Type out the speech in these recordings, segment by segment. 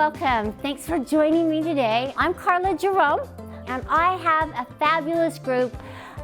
welcome. Thanks for joining me today. I'm Karla Jerome, and I have a fabulous group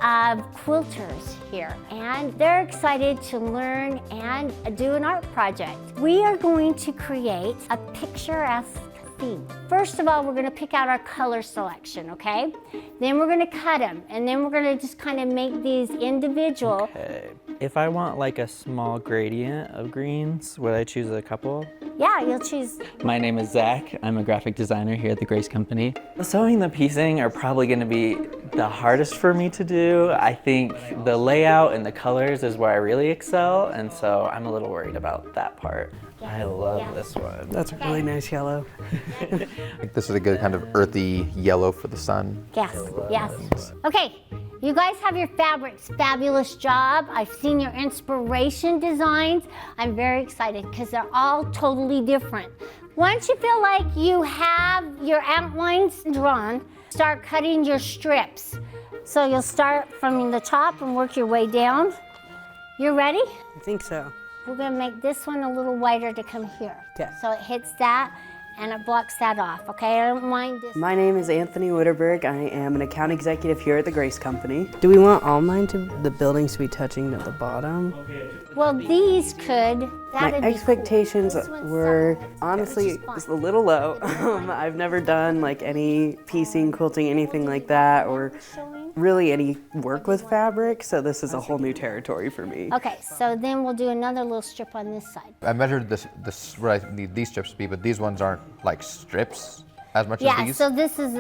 of quilters here, and they're excited to learn and do an art project. We are going to create a picturesque theme. First of all, we're going to pick out our color selection, okay? Then we're going to cut them, and then we're going to just kind of make these individual. Okay. If I want like a small gradient of greens, would I choose a couple? Yeah, you'll choose. My name is Zach. I'm a graphic designer here at the Grace Company. The sewing and the piecing are probably going to be the hardest for me to do. I think the layout and the colors is where I really excel, and so I'm a little worried about that part. I love this one. That's a really nice yellow. I think this is a good kind of earthy yellow for the sun. Yes, yes. Okay, you guys have your fabrics. Fabulous job. I've seen your inspiration designs. I'm very excited because they're all totally different. Once you feel like you have your outlines drawn, start cutting your strips. So you'll start from the top and work your way down. You ready? I think so. We're gonna make this one a little wider to come here. Okay. So it hits that and it blocks that off, okay? I don't mind this. My name is Anthony Witterberg. I am an account executive here at the Grace Company. Do we want all mine to the buildings to be touching at the bottom? Well, these could. My expectations were honestly fun. just a little low. I've never done like any piecing, quilting, anything like that, or really any work with fabric, so this is a whole new territory for me. Okay, so then we'll do another little strip on this side. I measured this what I need these strips to be, but these ones aren't like strips as much as Yeah, these. so this is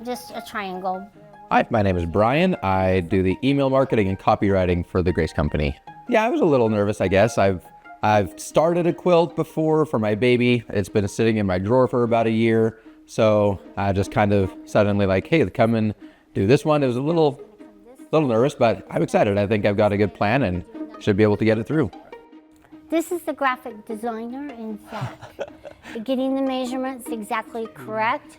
just a triangle. Hi, my name is Brian. I do the email marketing and copywriting for the Grace Company. Yeah, I was a little nervous, I guess. I've started a quilt before for my baby. It's been sitting in my drawer for about a year. So I just kind of suddenly like, hey, come and do this one. It was a little nervous, but I'm excited. I think I've got a good plan and should be able to get it through. This is the graphic designer in Zach. Getting the measurements exactly correct,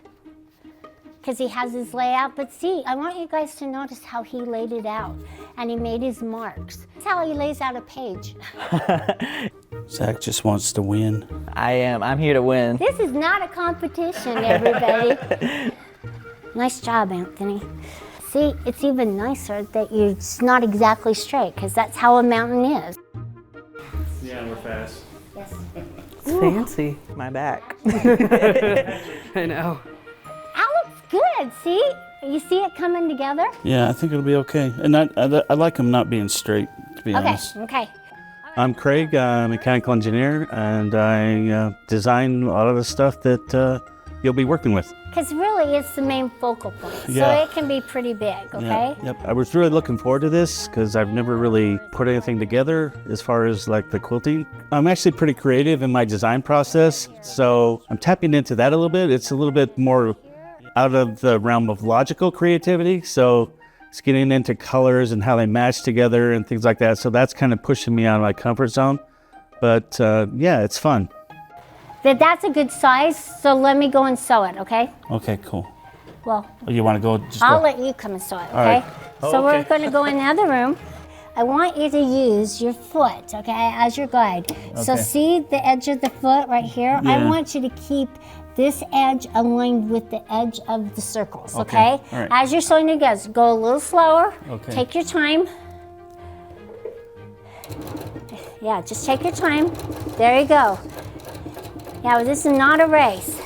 because he has his layout. But see, I want you guys to notice how he laid it out and he made his marks. That's how he lays out a page. Zach just wants to win. I'm here to win. This is not a competition, everybody. Nice job, Anthony. See, it's even nicer that it's not exactly straight, because that's how a mountain is. Yeah, we're fast. Yes. It's fancy. My back. I know. That looks good, see? You see it coming together? Yeah, I think it'll be okay. And I like them not being straight, to be honest. Okay. I'm Craig, I'm a mechanical engineer, and I design a lot of the stuff that you'll be working with. Because really, it's the main focal point, so Yeah. it can be pretty big, okay? Yep. I was really looking forward to this because I've never really put anything together as far as like the quilting. I'm actually pretty creative in my design process, so I'm tapping into that a little bit. It's a little bit more out of the realm of logical creativity, so it's getting into colors and how they match together and things like that. So that's kind of pushing me out of my comfort zone. But yeah, it's fun. That's a good size, so let me go and sew it, okay? Okay, cool. Well, You want to go? I'll let you come and sew it, okay? All right. So we're okay. going to go in the other room. I want you to use your foot, okay, as your guide. So Okay. see the edge of the foot right here? I Yeah. want you to keep this edge aligned with the edge of the circles, Okay. okay? All right. As you're sewing together, go a little slower. Okay. Take your time. Yeah, just take your time. There you go. Yeah, this is not a race.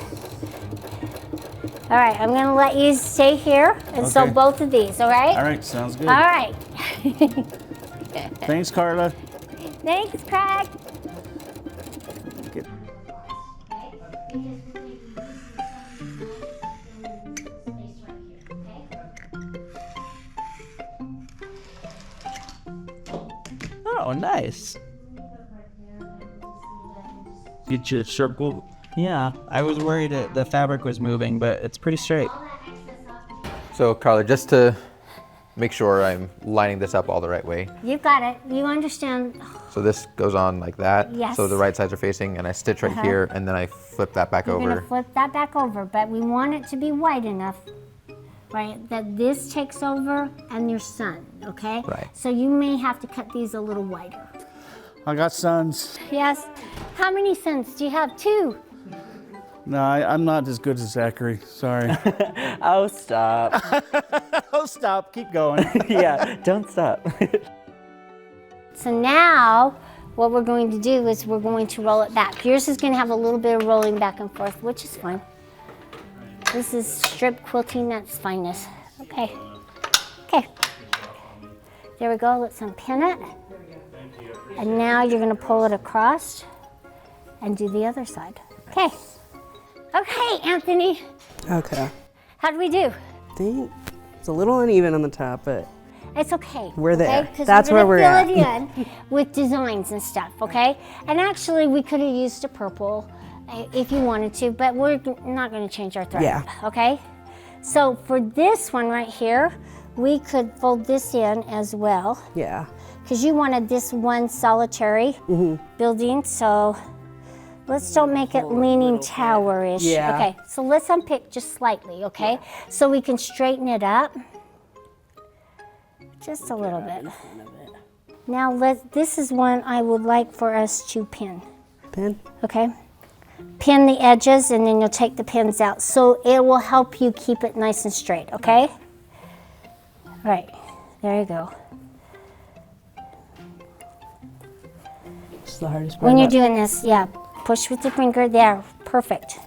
All right, I'm going to let you stay here and sew Okay. both of these, all right? All right, sounds good. All right. Thanks, Karla. Thanks, Craig. Oh, nice. Get you a circle. Yeah, I was worried that the fabric was moving, but it's pretty straight. So Karla, just to make sure I'm lining this up all the right way. You've got it. You understand. So this goes on like that. Yes. So the right sides are facing, and I stitch right here, and then I flip that back You're going over. to flip that back over, but we want it to be wide enough, right, that this takes over and your sun, okay? Right. So you may have to cut these a little wider. I got sons. Yes. How many sons do you have? 2. No, I'm not as good as Zachary. Sorry. Oh, stop. Oh, stop. Keep going. Yeah, don't stop. So now, what we're going to do is we're going to roll it back. Yours is going to have a little bit of rolling back and forth, which is fine. This is strip quilting at its finest. Okay. Okay. There we go. Let's unpin it. And now you're going to pull it across and do the other side. Okay. Okay, Anthony. Okay. How do we do? I think it's a little uneven on the top, but It's okay. We're there. Okay? 'Cause That's where we're gonna at. fill it in with designs and stuff, okay? And actually, we could have used a purple if you wanted to, but we're not going to change our thread. Yeah. Okay? So for this one right here, we could fold this in as well, yeah. because you wanted this one solitary building, so let's don't make it leaning tower-ish. Yeah. Okay, so let's unpick just slightly, okay? So we can straighten it up just a little bit. Now this is one I would like for us to pin, Pin? okay? Pin the edges and then you'll take the pins out. So it will help you keep it nice and straight, okay? Right, there you go. This is the hardest part. When you're doing this, yeah, push with your finger there, perfect.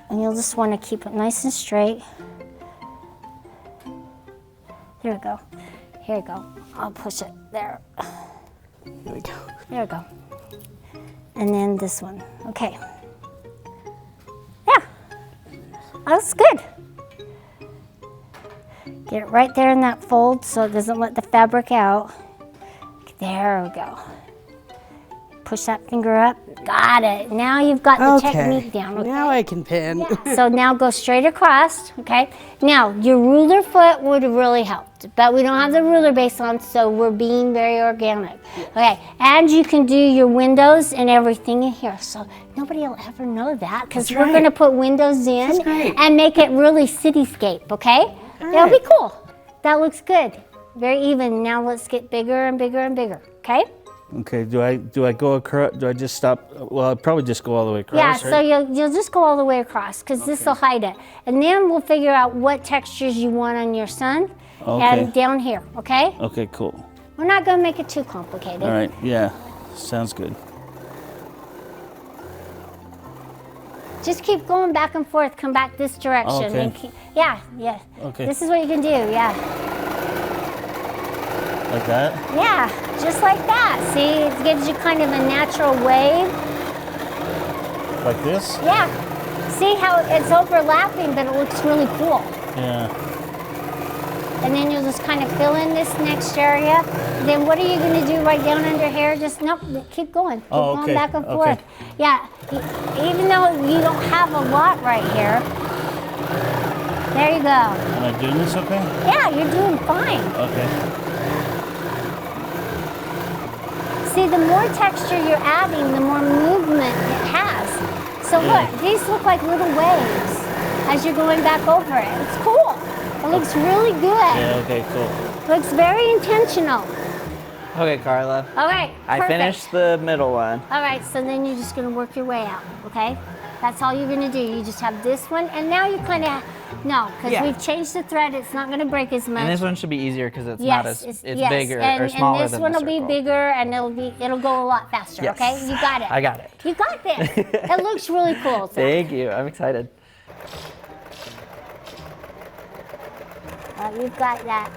And you'll just want to keep it nice and straight. There we go. Here we go. I'll push it there. Here we go. There we go. And then this one. Okay. Yeah. That's good. Get it right there in that fold so it doesn't let the fabric out. There we go. Push that finger up. Got it. Now you've got the technique down. Okay? Now I can pin. Yeah. So now go straight across, okay? Now, your ruler foot would have really helped, but we don't have the ruler base on, so we're being very organic. Okay, and you can do your windows and everything in here, so nobody will ever know that, because we're going to put windows in and make it really cityscape, okay? That'll be cool. That looks good. Very even. Now let's get bigger and bigger and bigger, okay? Okay, do I go across? Do I just stop? Well, I'll probably just go all the way across. Yeah, right? so you'll just go all the way across because this will hide it. And then we'll figure out what textures you want on your sun and down here, okay? Okay, cool. We're not going to make it too complicated. All right, yeah, sounds good. Just keep going back and forth, come back this direction. Okay. And keep, yeah. Okay. This is what you can do, yeah. Like that? Yeah, just like that. See, it gives you kind of a natural wave. Like this? Yeah. See how it's overlapping, but it looks really cool. Yeah. And then you'll just kind of fill in this next area. Then what are you going to do right down under here? Just, nope, keep going. Keep going back and forth. Yeah, even though you don't have a lot right here. There you go. Am I doing this okay? Yeah, you're doing fine. Okay. See, the more texture you're adding, the more movement it has. So look, these look like little waves as you're going back over it. It's cool. It looks really good. Yeah, okay, cool. Looks very intentional. Okay, Karla. All right, I perfect. finished the middle one. All right, so then you're just going to work your way out, okay? That's all you're going to do. You just have this one, and now you kind of, no, because we've changed the thread. It's not going to break as much. And this one should be easier because it's not as it's yes. bigger and, or smaller and this than one the will be circle. bigger, and it'll go a lot faster, Yes. okay? You got it. I got it. You got this. It looks really cool. So. Thank you. I'm excited. You've got that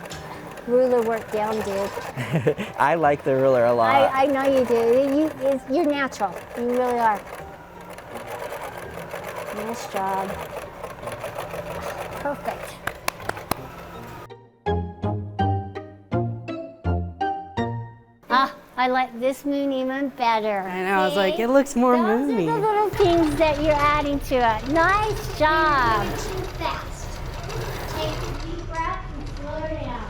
ruler work down, dude. I like the ruler a lot. I know you do. You're natural. You really are. Nice job. Perfect. I like this moon even better. I know, I was like, it looks more moony. Those are the little things that you're adding to it. Nice job. Too fast. Take a deep breath and slow down.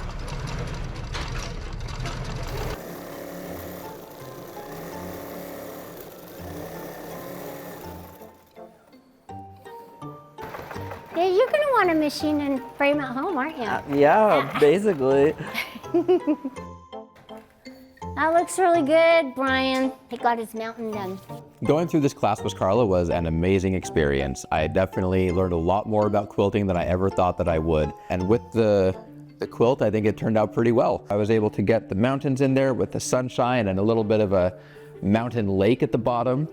Yeah, you're going to want a machine and frame at home, aren't you? Yeah, basically. That looks really good, Brian. He got his mountain done. Going through this class with Karla was an amazing experience. I definitely learned a lot more about quilting than I ever thought that I would. And with the quilt, I think it turned out pretty well. I was able to get the mountains in there with the sunshine and a little bit of a mountain lake at the bottom.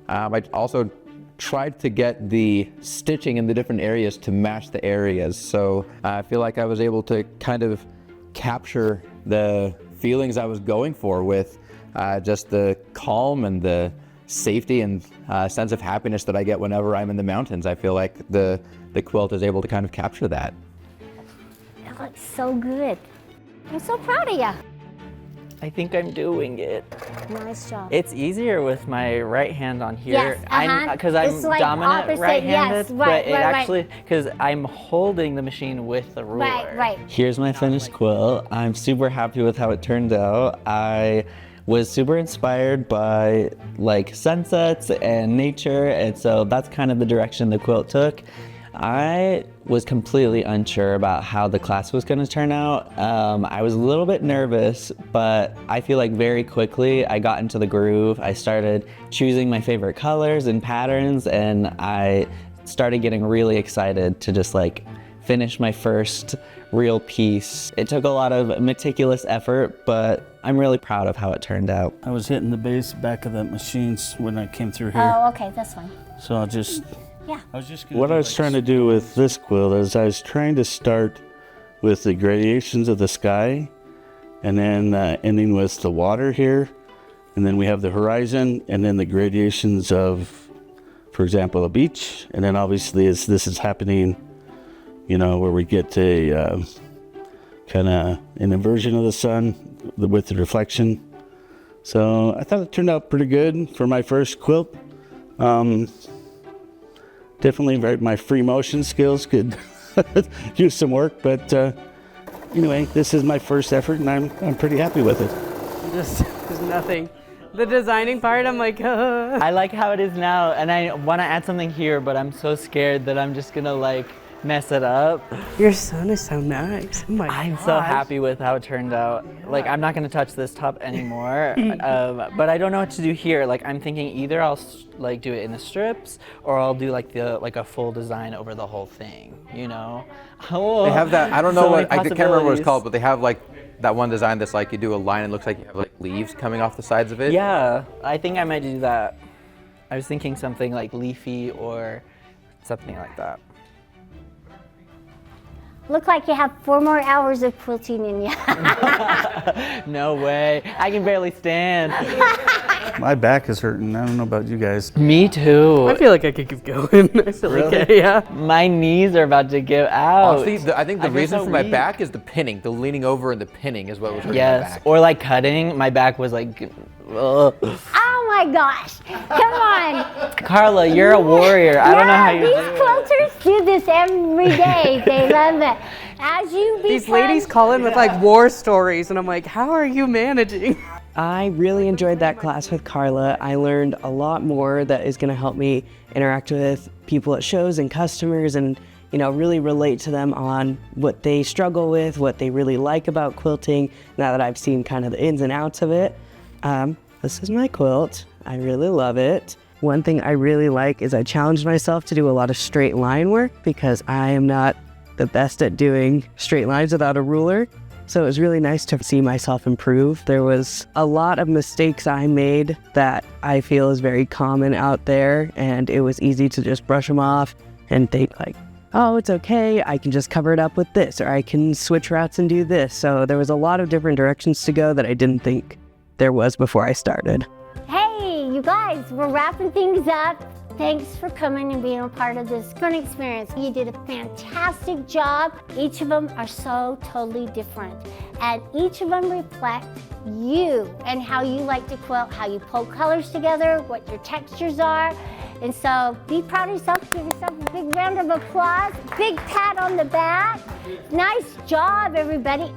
I also tried to get the stitching in the different areas to match the areas. So I feel like I was able to kind of capture the feelings I was going for with just the calm and the safety and sense of happiness that I get whenever I'm in the mountains. I feel like the quilt is able to kind of capture that. It looks so good. I'm so proud of you. I think I'm doing it. Nice job. It's easier with my right hand on here. Yes, Because I'm It's like dominant opposite, right-handed, yes, right, but it right. actually, because I'm holding the machine with the ruler. Right. Here's my finished quilt. I'm super happy with how it turned out. I was super inspired by like sunsets and nature, and so that's kind of the direction the quilt took. I was completely unsure about how the class was going to turn out. I was a little bit nervous, but I feel like very quickly I got into the groove. I started choosing my favorite colors and patterns, and I started getting really excited to just like finish my first real piece. It took a lot of meticulous effort, but I'm really proud of how it turned out. I was hitting the back of the machines when I came through here. Oh, okay, that's fine. So I'll just, Yeah. what I was trying to do with this quilt is I was trying to start with the gradations of the sky and then ending with the water here. And then we have the horizon and then the gradations of, for example, a beach. And then obviously as this is happening, you know, where we get a kind of an inversion of the sun with the reflection. So I thought it turned out pretty good for my first quilt. Definitely my free motion skills could use some work, but anyway, this is my first effort and I'm pretty happy with it. There's nothing. The designing part, I'm like, I like how it is now, and I want to add something here, but I'm so scared that I'm just gonna like mess it up. Your son is so nice. Oh my I'm gosh. so happy with how it turned out. Yeah. Like, I'm not gonna touch this top anymore, but I don't know what to do here. Like, I'm thinking either I'll like do it in the strips, or I'll do like a full design over the whole thing. You know? Oh, They have that, I don't know so what, many I can't remember what it's possibilities. called, but they have like that one design that's like you do a line and it looks like you have like leaves coming off the sides of it. Yeah, I think I might do that. I was thinking something like leafy or something like that. Look like you have 4 more hours of quilting in you. No way. I can barely stand. My back is hurting. I don't know about you guys. Me too. I feel like I could keep going. I feel like, yeah. My knees are about to give out. Honestly, I think the I feel reason so for my weak. back is the pinning. The leaning over and the pinning is what was hurting my Yes, back. or like cutting. My back was like, ugh. Oh my gosh, come on. Karla, you're a warrior. I don't know how you do these it. quilters do this every day. They love it. As you become... These ladies call in with like war stories, and I'm like, how are you managing? I really enjoyed that class with Karla. I learned a lot more that is going to help me interact with people at shows and customers and, you know, really relate to them on what they struggle with, what they really like about quilting, now that I've seen kind of the ins and outs of it. This is my quilt. I really love it. One thing I really like is I challenged myself to do a lot of straight line work because I am not the best at doing straight lines without a ruler. So it was really nice to see myself improve. There was a lot of mistakes I made that I feel is very common out there, and it was easy to just brush them off and think like, oh, it's okay, I can just cover it up with this, or I can switch routes and do this. So there was a lot of different directions to go that I didn't think there was before I started. Hey, you guys, we're wrapping things up. Thanks for coming and being a part of this learning experience. You did a fantastic job. Each of them are so totally different. And each of them reflect you and how you like to quilt, how you pull colors together, what your textures are. And so be proud of yourself. Give yourself a big round of applause. Big pat on the back. Nice job, everybody.